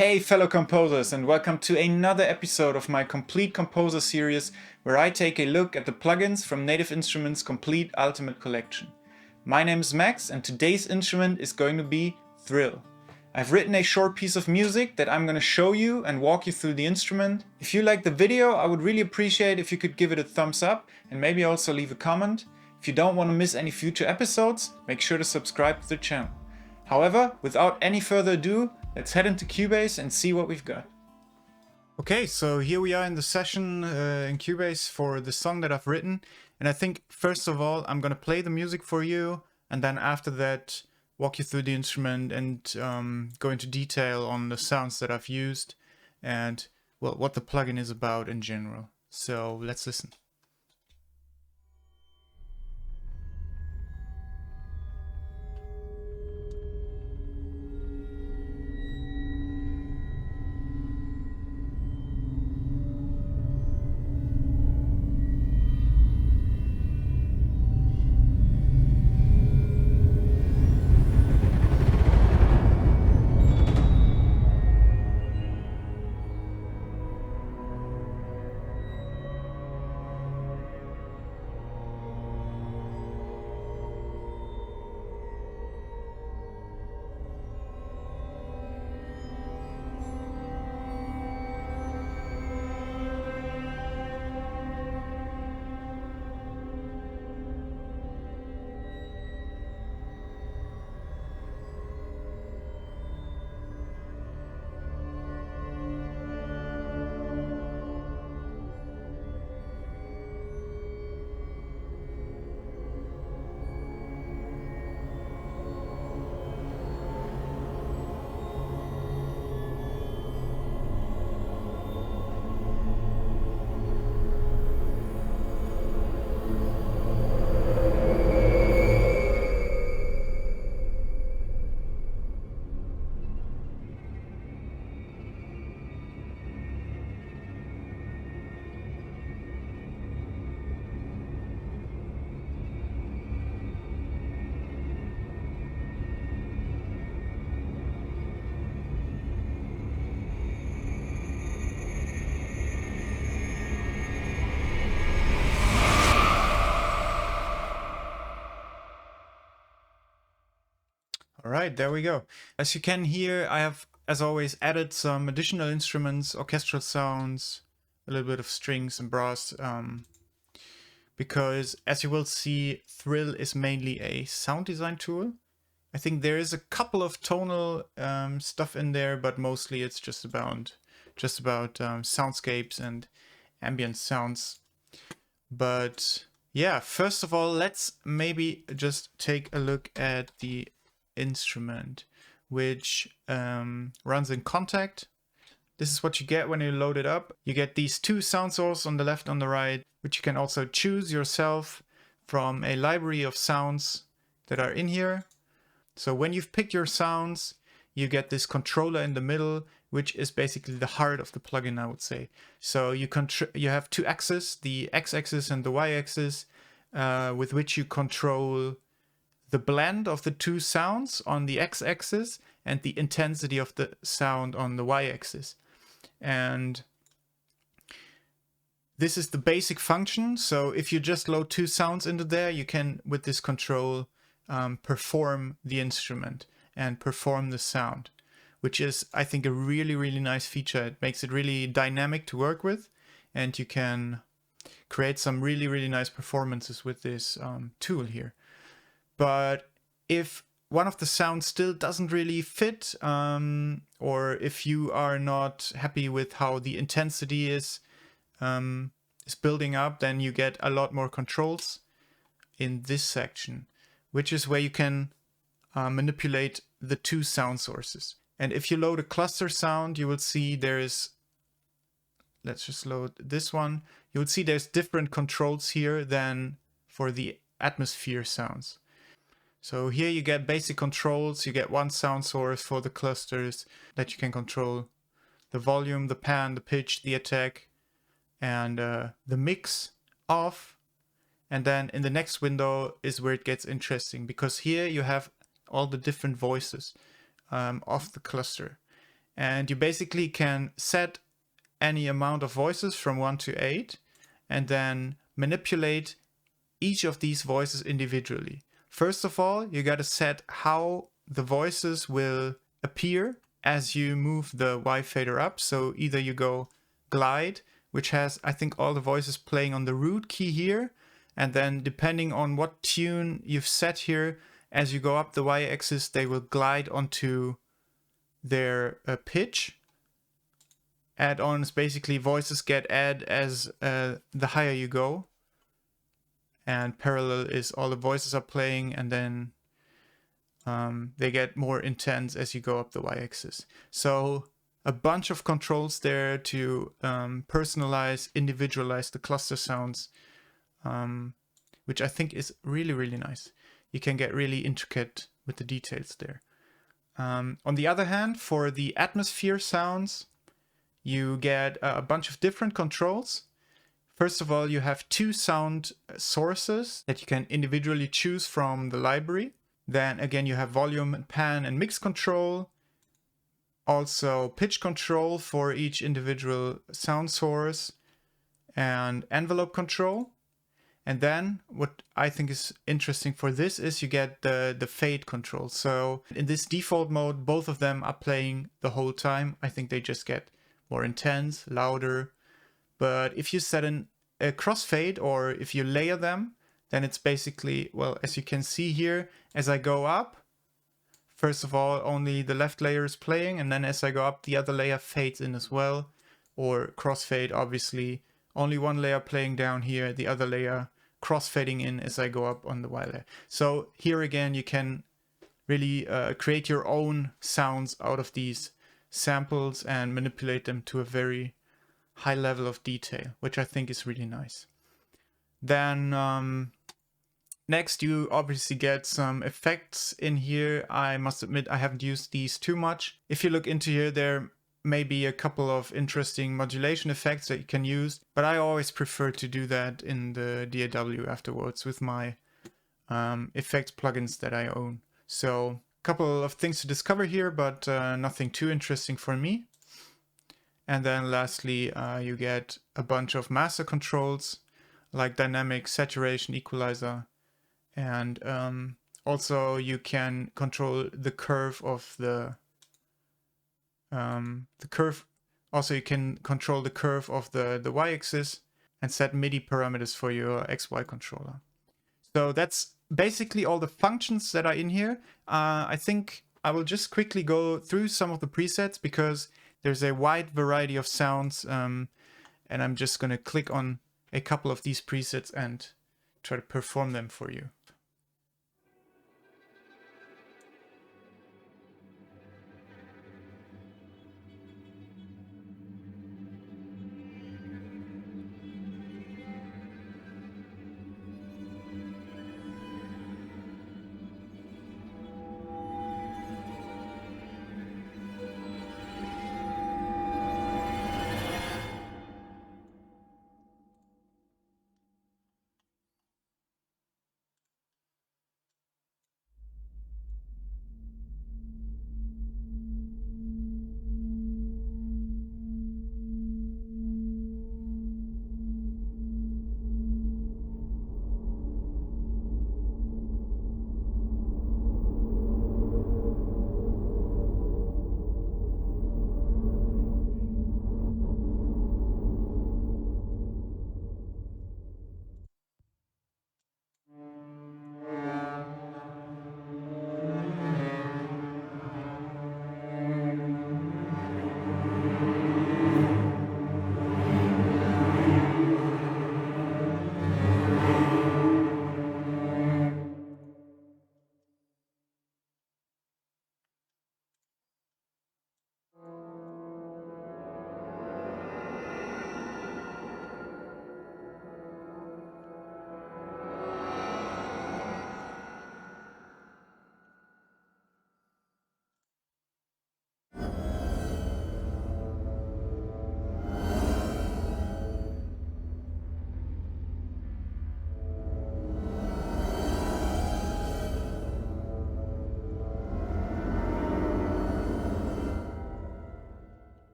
Hey fellow composers, and welcome to another episode of my Complete Composer series where I take a look at the plugins from Native Instruments Komplete Ultimate Collection. My name is Max and today's instrument is going to be THRILL. I've written a short piece of music that I'm going to show you and walk you through the instrument. If you like the video, I would really appreciate if you could give it a thumbs up and maybe also leave a comment. If you don't want to miss any future episodes, make sure to subscribe to the channel. However, without any further ado, let's head into Cubase and see what we've got. Okay, so here we are in the session in Cubase for the song that I've written. And I think first of all, I'm going to play the music for you. And then after that, walk you through the instrument and go into detail on the sounds that I've used. And, well, what the plugin is about in general. So let's listen. All right, there we go. As you can hear, I have, as always, added some additional instruments, orchestral sounds, a little bit of strings and brass, because as you will see, THRILL is mainly a sound design tool. I think there is a couple of tonal stuff in there, but mostly it's just about soundscapes and ambient sounds. But yeah, first of all, let's maybe just take a look at the instrument, which runs in Kontakt. This is what you get when you load it up. You get these two sound sources on the left and on the right, which you can also choose yourself from a library of sounds that are in here. So when you've picked your sounds, you get this controller in the middle, which is basically the heart of the plugin, I would say. So you have two axes, the x-axis and the y-axis, with which you control the blend of the two sounds on the x-axis and the intensity of the sound on the y-axis. And this is the basic function. So if you just load two sounds into there, you can, with this control, perform the instrument and perform the sound, which is, I think, a really, really nice feature. It makes it really dynamic to work with, and you can create some really, really nice performances with this tool here. But if one of the sounds still doesn't really fit, or if you are not happy with how the intensity is building up, then you get a lot more controls in this section, which is where you can manipulate the two sound sources. And if you load a cluster sound, you will see there is, let's just load this one. You will see there's different controls here than for the atmosphere sounds. So here you get basic controls. You get one sound source for the clusters that you can control: the volume, the pan, the pitch, the attack, and the mix off. And then in the next window is where it gets interesting, because here you have all the different voices of the cluster. And you basically can set any amount of voices from 1 to 8 and then manipulate each of these voices individually. First of all, you got to set how the voices will appear as you move the Y fader up. So either you go glide, which has, I think, all the voices playing on the root key here. And then depending on what tune you've set here, as you go up the Y axis, they will glide onto their pitch. Add-ons, basically voices get add as the higher you go. And parallel is all the voices are playing, and then they get more intense as you go up the Y-axis. So a bunch of controls there to personalize, individualize the cluster sounds, which I think is really, really nice. You can get really intricate with the details there. On the other hand, for the atmosphere sounds, you get a bunch of different controls. First of all, you have 2 sound sources that you can individually choose from the library. Then again, you have volume and pan and mix control. Also pitch control for each individual sound source and envelope control. And then what I think is interesting for this is you get the fade control. So in this default mode, both of them are playing the whole time. I think they just get more intense, louder. But if you set a crossfade, or if you layer them, then it's basically, well, as you can see here, as I go up, first of all, only the left layer is playing, and then as I go up, the other layer fades in as well. Or crossfade, obviously, only one layer playing down here, the other layer crossfading in as I go up on the Y layer. So here again, you can really create your own sounds out of these samples and manipulate them to a very high level of detail, which I think is really nice. Then next you obviously get some effects in here. I must admit I haven't used these too much. If you look into here, there may be a couple of interesting modulation effects that you can use, but I always prefer to do that in the DAW afterwards with my effects plugins that I own. So a couple of things to discover here, but nothing too interesting for me. And then lastly, you get a bunch of master controls like dynamic, saturation, equalizer. And also you can control the curve of the curve. Also you can control the curve of the Y-axis and set MIDI parameters for your XY controller. So that's basically all the functions that are in here. I think I will just quickly go through some of the presets because there's a wide variety of sounds, and I'm just going to click on a couple of these presets and try to perform them for you.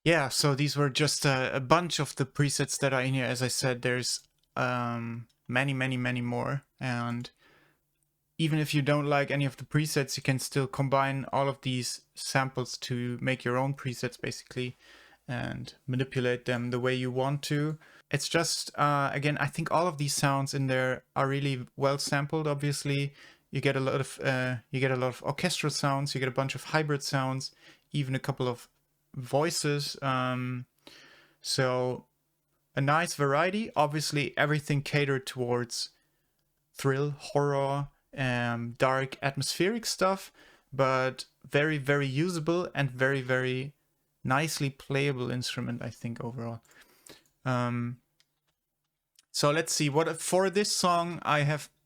Yeah, so these were just a bunch of the presets that are in here. As I said, there's many more. And even if you don't like any of the presets, you can still combine all of these samples to make your own presets, basically, and manipulate them the way you want to. It's just, again, I think all of these sounds in there are really well sampled. Obviously, you get a lot of orchestral sounds, you get a bunch of hybrid sounds, even a couple of voices. So a nice variety. Obviously, everything catered towards thrill, horror, dark, atmospheric stuff, but very usable and very nicely playable instrument, I think, overall. So let's see, what for this song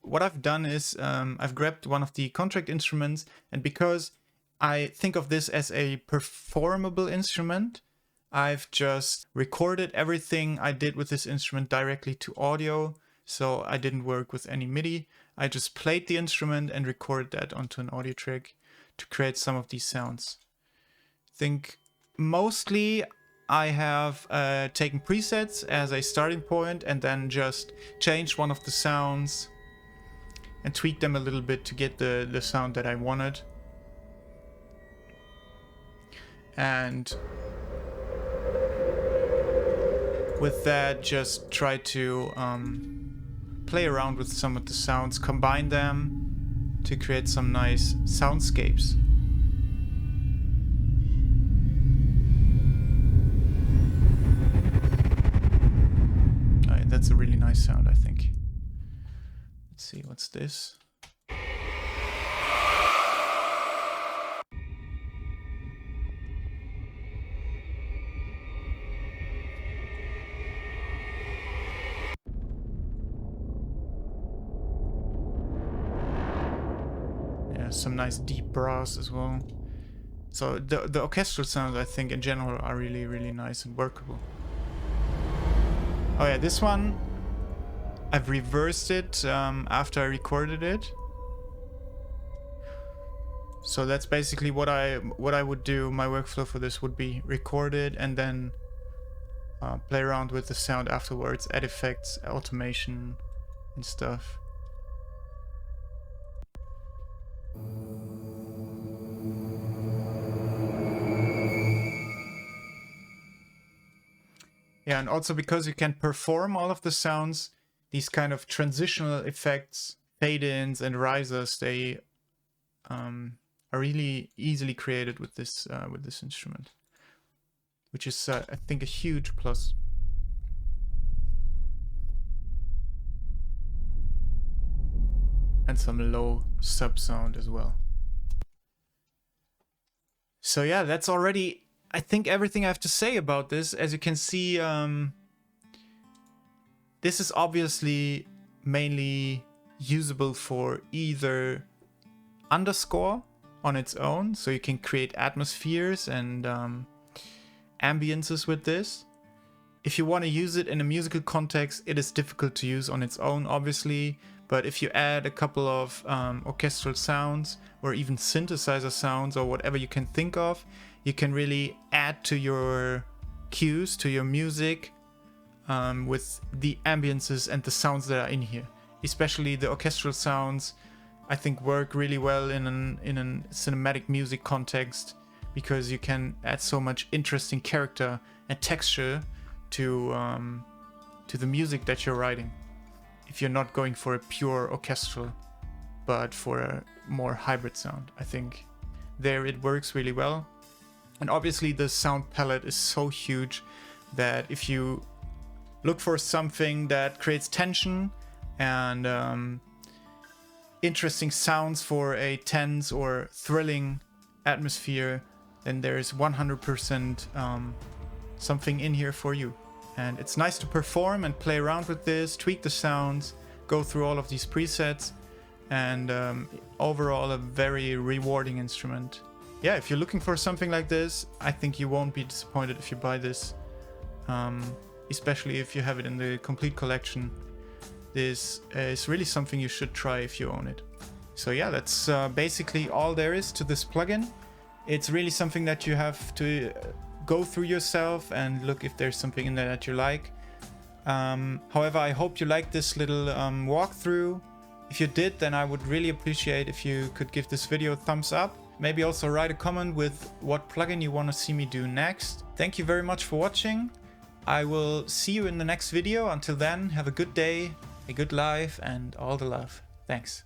what I've done is I've grabbed one of the Kontakt instruments, and because I think of this as a performable instrument, I've just recorded everything I did with this instrument directly to audio. So I didn't work with any MIDI. I just played the instrument and recorded that onto an audio track to create some of these sounds. I think mostly I have taken presets as a starting point and then just changed one of the sounds and tweaked them a little bit to get the sound that I wanted. And with that, just try to play around with some of the sounds, combine them to create some nice soundscapes. Alright, that's a really nice sound, I think. Let's see, what's this? Some nice deep brass as well. So the orchestral sounds, I think, in general are really nice and workable. Oh yeah, this one I've reversed it after I recorded it. So that's basically what I would do. My workflow for this would be record it and then play around with the sound afterwards, add effects, automation and stuff. Yeah, and also because you can perform all of the sounds, these kind of transitional effects, fade-ins and risers, they are really easily created with this instrument, which is I think a huge plus. And some low sub sound as well. So yeah, that's already, I think, everything I have to say about this. As you can see, this is obviously mainly usable for either underscore on its own, so you can create atmospheres and ambiences with this. If you want to use it in a musical context, it is difficult to use on its own, obviously. But if you add a couple of orchestral sounds or even synthesizer sounds or whatever you can think of, you can really add to your cues, to your music, with the ambiences and the sounds that are in here. Especially the orchestral sounds, I think, work really well in a cinematic music context, because you can add so much interesting character and texture to the music that you're writing. If you're not going for a pure orchestral, but for a more hybrid sound, I think there it works really well. And obviously the sound palette is so huge that if you look for something that creates tension and interesting sounds for a tense or thrilling atmosphere, then there's 100% something in here for you. And it's nice to perform and play around with this, tweak the sounds, go through all of these presets, and overall a very rewarding instrument. Yeah, if you're looking for something like this, I think you won't be disappointed if you buy this, especially if you have it in the Komplete Collection. This is really something you should try if you own it. So yeah, that's basically all there is to this plugin. It's really something that you have to go through yourself and look if there's something in there that you like. However, I hope you liked this little walkthrough. If you did, then I would really appreciate if you could give this video a thumbs up. Maybe also write a comment with what plugin you want to see me do next. Thank you very much for watching. I will see you in the next video. Until then, have a good day, a good life, and all the love. Thanks.